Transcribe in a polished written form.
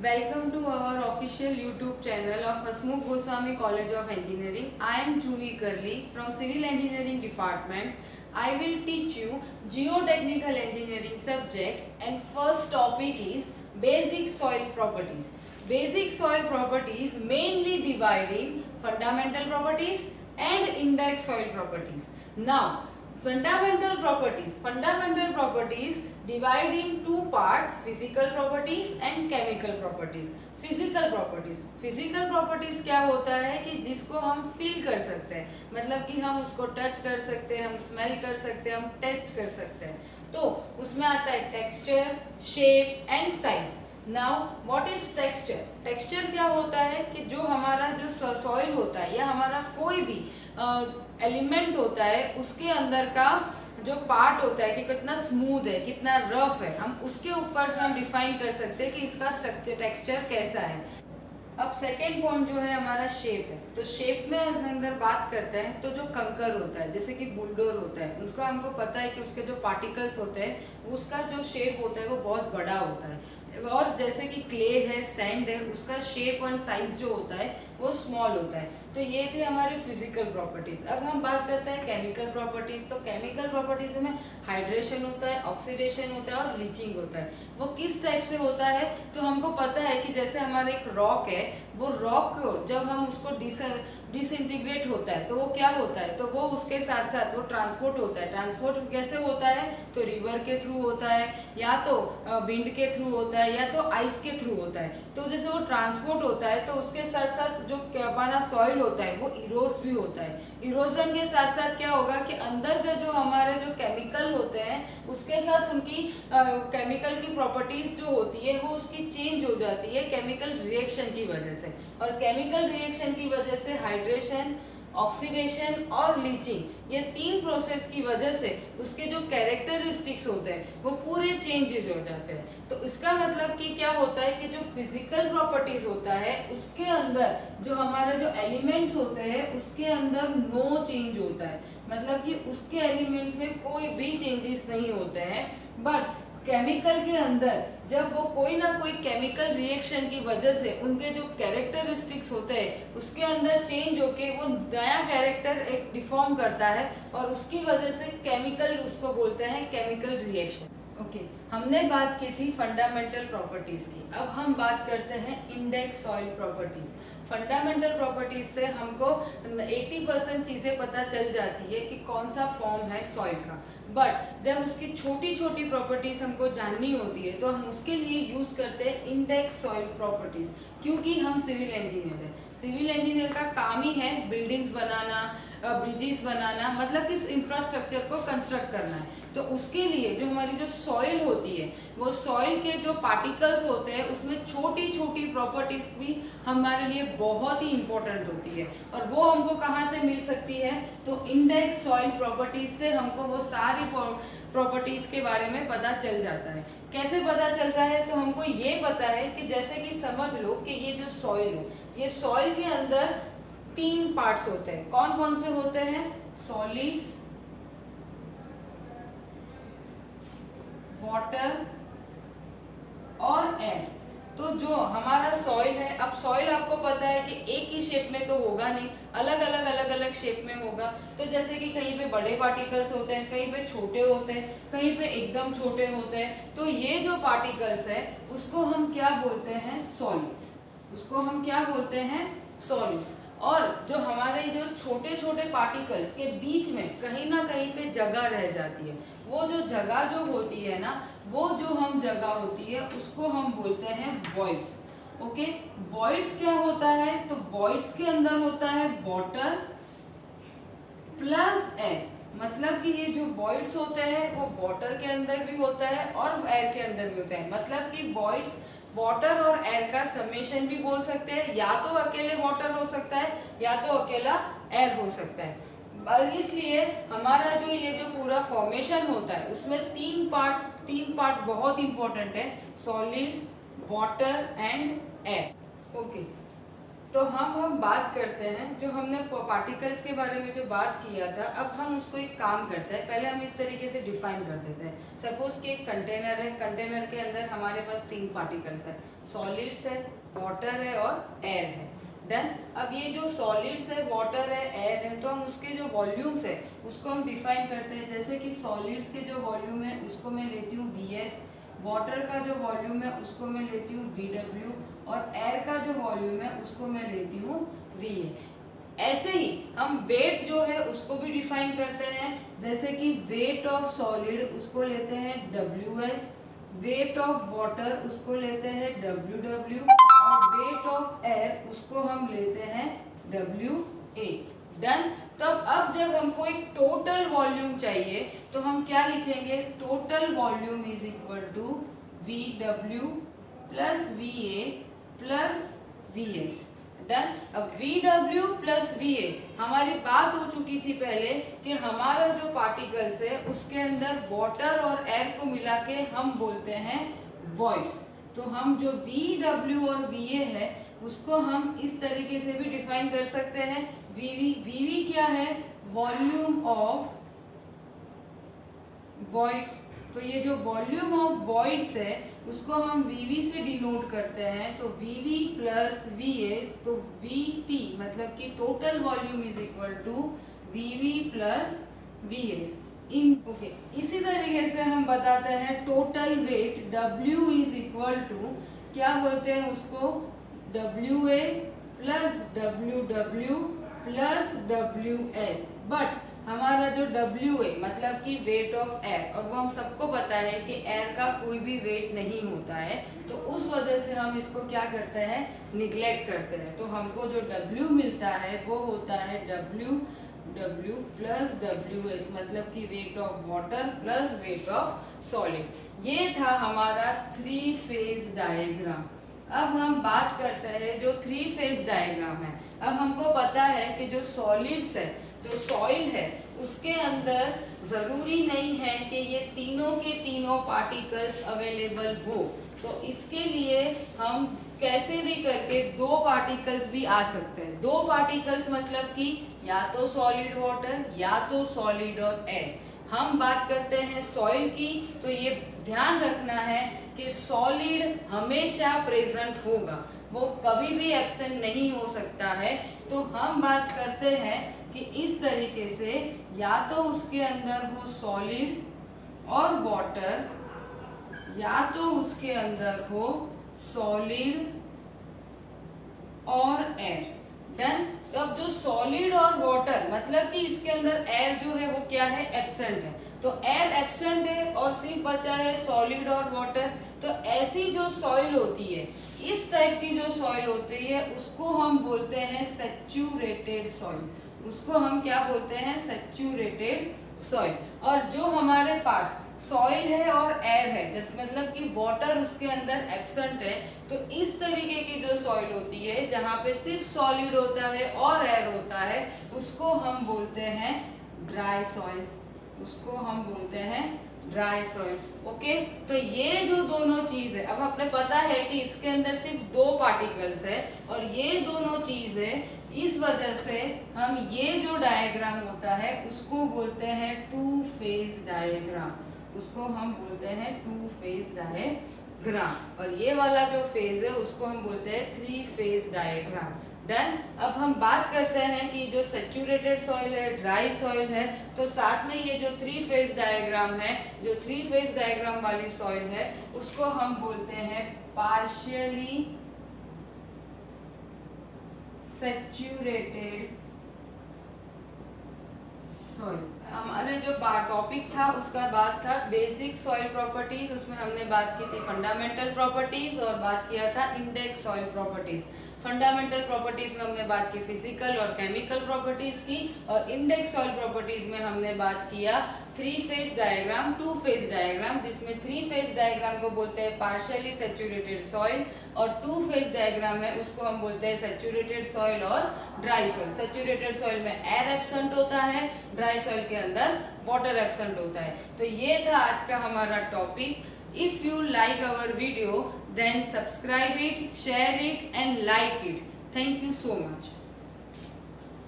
Welcome to our official YouTube channel of Hasmukh Goswami College of Engineering. I am Juhi Karli from Civil Engineering Department. I will teach you Geotechnical Engineering subject, and first topic is Basic Soil Properties. Basic soil properties mainly divide in fundamental properties and index soil properties. Now, fundamental properties divide in two parts: physical properties and chemical properties. Physical properties क्या होता है कि जिसको हम feel कर सकते हैं, मतलब कि हम उसको टच कर सकते हैं, हम स्मेल कर सकते हैं, हम टेस्ट कर सकते हैं। तो उसमें आता है texture, shape and size. Now what is texture? Texture क्या होता है कि जो हमारा जो सॉइल होता है या हमारा कोई भी एलिमेंट होता है, उसके अंदर का जो पार्ट होता है कि कितना स्मूथ है, कितना रफ है, हम उसके ऊपर से हम डिफाइन कर सकते हैं कि इसका स्ट्रक्चर टेक्सचर कैसा है। अब सेकेंड पॉइंट जो है हमारा शेप है। तो शेप में अंदर बात करते हैं तो जो कंकर होता है, जैसे कि बुलडोर होता है, उसका हमको पता है कि उसके जो पार्टिकल्स होते हैं उसका जो शेप होता है वो बहुत बड़ा होता है। और जैसे कि क्ले है, सैंड है, उसका शेप एंड साइज जो होता है वो स्मॉल होता है। तो ये थे हमारे फिजिकल प्रॉपर्टीज। अब हम बात करते हैं केमिकल प्रॉपर्टीज। तो केमिकल प्रॉपर्टीज में हाइड्रेशन होता है, ऑक्सीडेशन होता है और लीचिंग होता है। वो किस टाइप से होता है? तो हमको पता है कि जैसे हमारा एक रॉक है, वो रॉक जब हम उसको डिसइंटीग्रेट होता है तो वो क्या होता है, तो वो उसके साथ साथ वो ट्रांसपोर्ट होता है। ट्रांसपोर्ट कैसे होता है? तो रिवर के थ्रू होता है, या तो विंड के थ्रू होता है, या तो आइस के थ्रू होता है। तो जैसे वो ट्रांसपोर्ट होता है तो उसके साथ साथ जो हमारा सॉइल होता है वो इरोज भी होता है। इरोजन के साथ साथ क्या होगा कि अंदर के जो हमारे जो केमिकल होते हैं उसके साथ उनकी केमिकल की प्रॉपर्टीज जो होती है वो उसकी चेंज हो जाती है केमिकल रिएक्शन की वजह से। और केमिकल रिएक्शन की वजह से हाइड्रेशन, ऑक्सीडेशन और लीचिंग, ये तीन प्रोसेस की वजह से उसके जो कैरेक्टरिस्टिक्स होते हैं वो पूरे चेंजेज हो जाते हैं। तो इसका मतलब कि क्या होता है कि जो फिजिकल प्रॉपर्टीज होता है उसके अंदर जो हमारे जो एलिमेंट्स होते हैं उसके अंदर नो चेंज होता है, मतलब कि उसके एलिमेंट्स में कोई भी चेंजेस नहीं होते हैं। बट केमिकल के अंदर जब वो कोई ना कोई केमिकल रिएक्शन की वजह से उनके जो कैरेक्टरिस्टिक्स होते हैं उसके अंदर चेंज होके वो नया कैरेक्टर एक डिफॉर्म करता है, और उसकी वजह से केमिकल, उसको बोलते हैं केमिकल रिएक्शन। ओके, हमने बात की थी फंडामेंटल प्रॉपर्टीज की। अब हम बात करते हैं index soil properties. Fundamental properties से हमको 80% चीज़ें पता चल जाती है कि कौन सा फॉर्म है सॉइल का। बट जब उसकी छोटी छोटी प्रॉपर्टीज हमको जाननी होती है तो हम उसके लिए यूज करते हैं इंडेक्स सॉइल प्रॉपर्टीज, क्योंकि हम सिविल इंजीनियर हैं। सिविल इंजीनियर का काम ही है बिल्डिंग्स बनाना, ब्रिजेस बनाना, मतलब कि इंफ्रास्ट्रक्चर को कंस्ट्रक्ट करना है। तो उसके लिए जो हमारी जो सॉइल होती है वो सॉइल के जो पार्टिकल्स होते हैं उसमें छोटी छोटी प्रॉपर्टीज भी हमारे लिए बहुत ही इंपॉर्टेंट होती है। और वो हमको कहाँ से मिल सकती है? तो इंडेक्स सॉइल प्रॉपर्टीज से हमको वो सारी प्रॉपर्टीज के बारे में पता चल जाता है। कैसे पता चलता है? तो हमको ये पता है कि जैसे कि समझ लो कि ये जो सॉइल है, ये सॉइल के अंदर तीन पार्ट्स होते हैं। कौन कौन से होते हैं? सॉलिड्स, वाटर और एयर। तो जो हमारा सॉइल है, अब सॉइल आपको पता है कि एक ही शेप में तो होगा नहीं, अलग अलग शेप में होगा। तो जैसे कि कहीं पे बड़े पार्टिकल्स होते हैं, कहीं पे छोटे होते हैं, कहीं पे एकदम छोटे होते हैं। तो ये जो पार्टिकल्स है उसको हम क्या बोलते हैं? सॉलिड्स। उसको हम क्या बोलते हैं? सॉलिड्स। और जो हमारे जो छोटे छोटे पार्टिकल्स के बीच में कहीं ना कहीं पे जगह रह जाती है, वो जो जगह जो होती है ना, वो जो हम जगह होती है उसको हम बोलते हैं वॉइड्स। ओके, वॉइड्स क्या होता है? तो वॉइड्स के अंदर होता है वाटर प्लस एयर। मतलब कि ये जो वॉइड्स होते हैं वो वाटर के अंदर भी होता है और एयर के अंदर भी होता है। मतलब कि वॉइड्स वाटर और एयर का समेशन भी बोल सकते हैं, या तो अकेले वाटर हो सकता है या तो अकेला एयर हो सकता है। इसलिए हमारा जो ये जो पूरा फॉर्मेशन होता है उसमें तीन पार्ट्स बहुत इंपॉर्टेंट है: solids, water and air. Okay, तो हम बात करते हैं जो हमने पार्टिकल्स के बारे में जो बात किया था, अब हम उसको एक काम करते हैं। पहले हम इस तरीके से डिफाइन कर देते हैं। सपोज कि एक कंटेनर है, कंटेनर के अंदर हमारे पास 3 पार्टिकल्स है, सॉलिड्स है, वाटर है और एयर है। डन। अब ये जो सॉलिड्स है, वाटर है, एयर है, तो हम उसके जो वॉल्यूम्स है उसको हम डिफाइन करते हैं। जैसे कि सॉलिड्स के जो वॉल्यूम है उसको मैं लेती हूँ VS, वाटर का जो वॉल्यूम है उसको मैं लेती हूँ VW और एयर का जो वॉल्यूम है उसको मैं लेती हूँ VA। ऐसे ही हम वेट जो है उसको भी डिफाइन करते हैं। जैसे कि वेट ऑफ सॉलिड उसको लेते हैं WS, वेट ऑफ वाटर उसको लेते हैं WW और वेट ऑफ एयर उसको हम लेते हैं WA। डन। तब अब जब हमको एक टोटल वॉल्यूम चाहिए तो हम क्या लिखेंगे, total volume is equal to VW plus VA plus VS। Done. अब VW प्लस VA, हमारी बात हो चुकी थी पहले कि हमारा जो पार्टिकल्स है उसके अंदर वाटर और एयर को मिला के हम बोलते हैं वॉइड्स। तो हम जो VW और VA है उसको हम इस तरीके से भी डिफाइन कर सकते हैं। VV क्या है, वॉल्यूम ऑफ वॉइड्स। तो ये जो वॉल्यूम ऑफ वॉइड्स है उसको हम VV से डिनोट करते हैं। तो VV प्लस VS, तो VT मतलब कि total volume is equal to VV plus VS। Okay, इसी तरीके से हम बताते हैं total weight W is equal to, क्या बोलते हैं उसको, WA plus WW plus WS। But हमारा जो WA मतलब कि वेट ऑफ एयर, और वो हम सबको पता है कि एयर का कोई भी वेट नहीं होता है, तो उस वजह से हम इसको क्या करते हैं, निग्लेक्ट करते हैं। तो हमको जो W मिलता है वो होता है WW प्लस WS मतलब कि weight of water plus weight of solid. ये था हमारा 3 फेज डायग्राम। अब हम बात करते हैं जो 3 फेज डायग्राम है। अब हमको पता है कि जो सॉलिड्स है, जो सॉइल है, उसके अंदर जरूरी नहीं है कि ये तीनों के तीनों पार्टिकल्स अवेलेबल हो। तो इसके लिए हम कैसे भी करके 2 पार्टिकल्स भी आ सकते हैं। 2 पार्टिकल्स मतलब कि या तो सॉलिड वाटर या तो सॉलिड और एयर। हम बात करते हैं सॉइल की, तो ये ध्यान रखना है कि सॉलिड हमेशा प्रेजेंट होगा, वो कभी भी एब्सेंट नहीं हो सकता है। तो हम बात करते हैं कि इस तरीके से या तो उसके अंदर हो सॉलिड और वाटर या तो उसके अंदर हो सॉलिड और एयर। डन। तो अब जो सॉलिड और वाटर मतलब कि इसके अंदर एयर जो है वो क्या है, एब्सेंट है। तो एयर एब्सेंट है और सिर्फ बचा है सॉलिड और वाटर। तो ऐसी जो सॉइल होती है, इस टाइप की जो सॉइल होती है उसको हम बोलते हैं सैचुरेटेड सॉइल। उसको हम क्या बोलते हैं, सैचुरेटेड सॉइल। और जो हमारे पास सॉइल है और एयर है, जैसे मतलब कि वाटर उसके अंदर एब्सेंट है, तो इस तरीके की जो सॉइल होती है जहाँ पे सिर्फ सॉलिड होता है और एयर होता है उसको हम बोलते हैं ड्राई सॉइल। उसको हम बोलते हैं ड्राई सॉइल। ओके, तो ये जो दोनों चीज है, अब हमें पता है कि इसके अंदर सिर्फ 2 पार्टिकल्स है और ये दोनों चीज है, इस वजह से हम ये जो डायग्राम होता है उसको बोलते हैं 2 फेज डायग्राम। उसको हम बोलते हैं 2 फेज डायग्राम। और ये वाला जो फेज है उसको हम बोलते हैं 3 फेज डायग्राम। डन। अब हम बात करते हैं कि जो सैचुरेटेड सॉइल है, ड्राई सॉइल है, तो साथ में ये जो 3 फेज डायग्राम है, जो 3 फेज डायग्राम वाली सॉइल है उसको हम बोलते हैं पार्शियली सैचुरेटेड सॉइल। हमारे जो टॉपिक था उसका बात था बेसिक सॉइल प्रॉपर्टीज, उसमें हमने बात की थी फंडामेंटल प्रॉपर्टीज और बात किया था index soil properties. Fundamental properties में हमने बात की फिजिकल और केमिकल प्रॉपर्टीज की, और इंडेक्स सॉइल प्रॉपर्टीज में हमने बात किया 3 फेज डायग्राम, 2 फेज डायग्राम, जिसमें 3 फेज डायग्राम को बोलते हैं पार्शियली सैचुरेटेड सॉइल और 2 फेज डायग्राम है उसको हम बोलते हैं सैचुरेटेड सॉइल और ड्राई सॉइल। सैचुरेटेड सॉइल में एयर एब्सेंट होता है, ड्राई सॉइल के अंदर वाटर एब्सेंट होता है। तो ये था आज का हमारा topic. If you like our video, then subscribe it, share it and like it. Thank you so much.